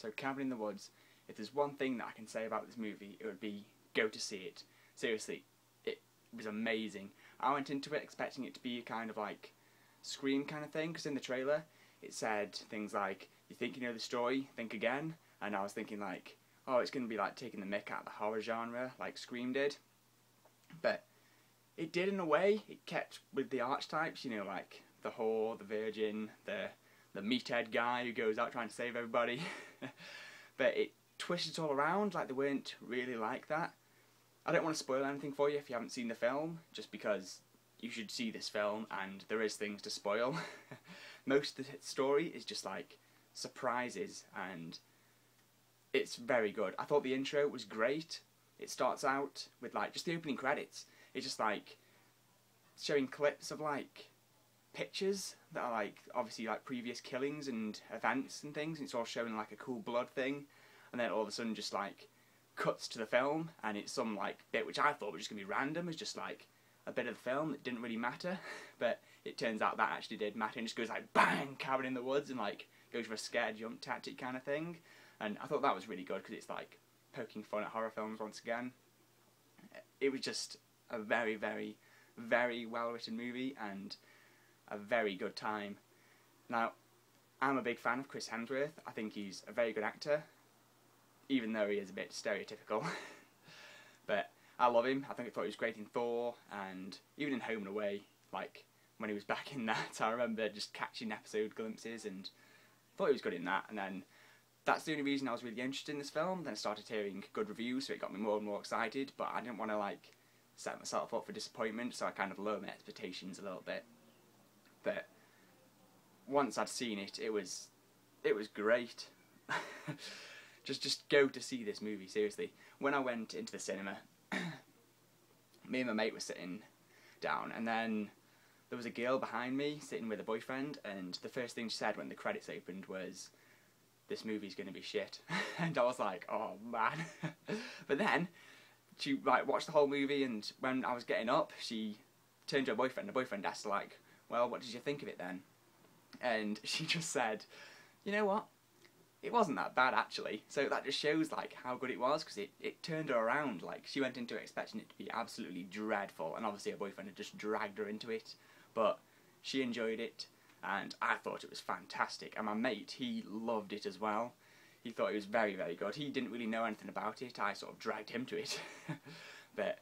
So Cabin in the Woods, if there's one thing that I can say about this movie, it would be go to see it. Seriously, it was amazing. I went into it expecting it to be kind of like Scream kind of thing, because in the trailer it said things like, you think you know the story, think again, and I was thinking like, oh, it's going to be like taking the mick out of the horror genre like Scream did, but it did in a way. It kept with the archetypes, you know, like the whore, the virgin, the meathead guy who goes out trying to save everybody, but it twisted it all around, like they weren't really like that. I don't want to spoil anything for you if you haven't seen the film, just because you should see this film and there is things to spoil. Most of the story is just like surprises and it's very good. I thought the intro was great. It starts out with like just the opening credits. It's just like showing clips of like pictures that are like obviously like previous killings and events and things, and it's all showing like a cool blood thing, and then all of a sudden just like cuts to the film and it's some like bit which I thought was just going to be random. It's just like a bit of the film that didn't really matter, but it turns out that actually did matter, and just goes like bang, Cabin in the Woods, and like goes for a scare jump tactic kind of thing. And I thought that was really good because it's like poking fun at horror films once again. It was just a very, very, very well written movie and a very good time. Now, I'm a big fan of Chris Hemsworth. I think he's a very good actor, even though he is a bit stereotypical. But I love him. I thought he was great in Thor, and even in Home and Away, like when he was back in that, I remember just catching episode glimpses and thought he was good in that. And then that's the only reason I was really interested in this film. Then I started hearing good reviews, so it got me more and more excited, but I didn't want to like set myself up for disappointment, so I kind of lowered my expectations a little bit. But once I'd seen it, it was great. just go to see this movie, seriously. When I went into the cinema, me and my mate were sitting down, and then there was a girl behind me sitting with a boyfriend, and the first thing she said when the credits opened was, "This movie's going to be shit." And I was like, oh man. But then she like watched the whole movie, and when I was getting up, she turned to her boyfriend. The boyfriend asked her like, "Well, what did you think of it then?" And she just said, "You know what? It wasn't that bad actually." So that just shows like how good it was, because it turned her around. Like she went into it expecting it to be absolutely dreadful, and obviously her boyfriend had just dragged her into it, but she enjoyed it, and I thought it was fantastic. And my mate, he loved it as well. He thought it was very, very good. He didn't really know anything about it. I sort of dragged him to it. But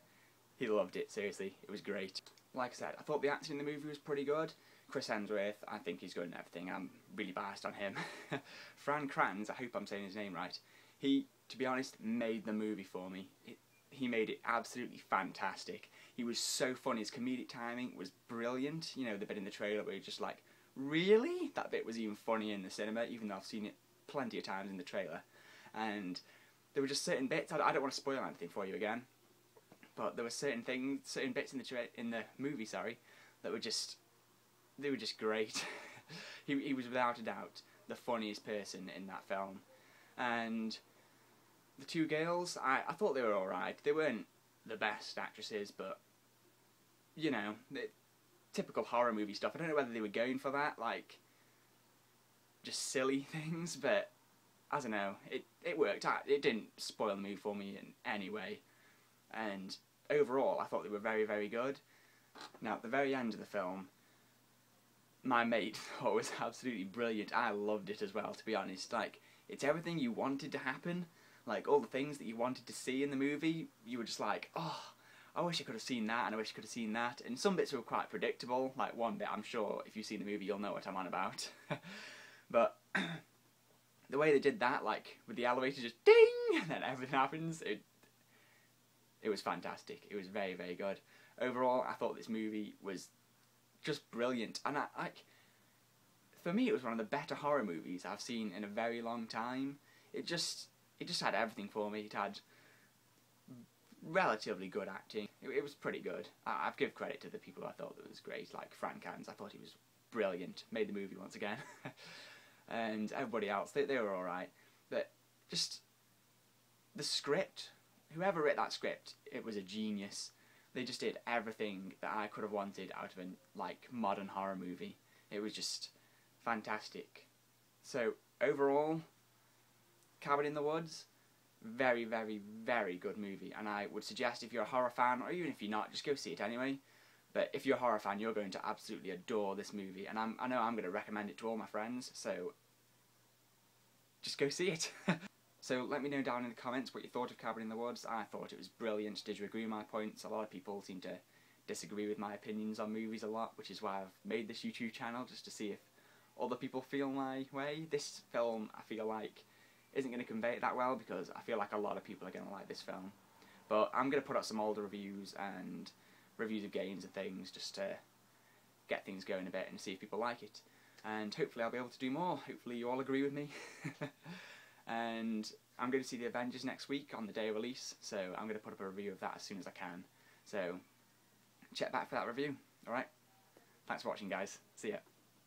he loved it, seriously. It was great. Like I said, I thought the acting in the movie was pretty good. Chris Hemsworth, I think he's good in everything. I'm really biased on him. Fran Kranz, I hope I'm saying his name right. He, to be honest, made the movie for me. He made it absolutely fantastic. He was so funny. His comedic timing was brilliant. You know, the bit in the trailer where you're just like, really? That bit was even funnier in the cinema, even though I've seen it plenty of times in the trailer. And there were just certain bits, I don't want to spoil anything for you again, but there were certain bits in the movie, that were just, they were just great. he was without a doubt the funniest person in that film. And the two girls, I thought they were alright. They weren't the best actresses, but, you know, typical horror movie stuff. I don't know whether they were going for that, like, just silly things, but I don't know. It worked out. It didn't spoil the movie for me in any way. And overall, I thought they were very, very good. Now, at the very end of the film, my mate thought it was absolutely brilliant. I loved it as well, to be honest. Like, it's everything you wanted to happen. Like, all the things that you wanted to see in the movie, you were just like, oh, I wish I could have seen that, and I wish I could have seen that. And some bits were quite predictable. Like, one bit, I'm sure, if you've seen the movie, you'll know what I'm on about. But the way they did that, like, with the elevator just ding, and then everything happens, it was fantastic. It was very, very good. Overall, I thought this movie was just brilliant. And for me, it was one of the better horror movies I've seen in a very long time. It just had everything for me. It had relatively good acting. It was pretty good. I've give credit to the people who I thought that was great, like Fran Kranz. I thought he was brilliant. Made the movie once again. And everybody else, they were alright. But just the script, whoever wrote that script, it was a genius. They just did everything that I could have wanted out of a like modern horror movie. It was just fantastic. So overall, Cabin in the Woods, very, very, very good movie, and I would suggest if you're a horror fan, or even if you're not, just go see it anyway. But if you're a horror fan, you're going to absolutely adore this movie, and I know I'm going to recommend it to all my friends, so just go see it. So let me know down in the comments what you thought of Cabin in the Woods. I thought it was brilliant. Did you agree with my points? A lot of people seem to disagree with my opinions on movies a lot, which is why I've made this YouTube channel, just to see if other people feel my way. This film, I feel like, isn't going to convey it that well, because I feel like a lot of people are going to like this film. But I'm going to put out some older reviews and reviews of games and things, just to get things going a bit and see if people like it. And hopefully I'll be able to do more. Hopefully you all agree with me. And I'm going to see the Avengers next week on the day of release, so I'm going to put up a review of that as soon as I can. So check back for that review. Alright? Thanks for watching, guys. See ya.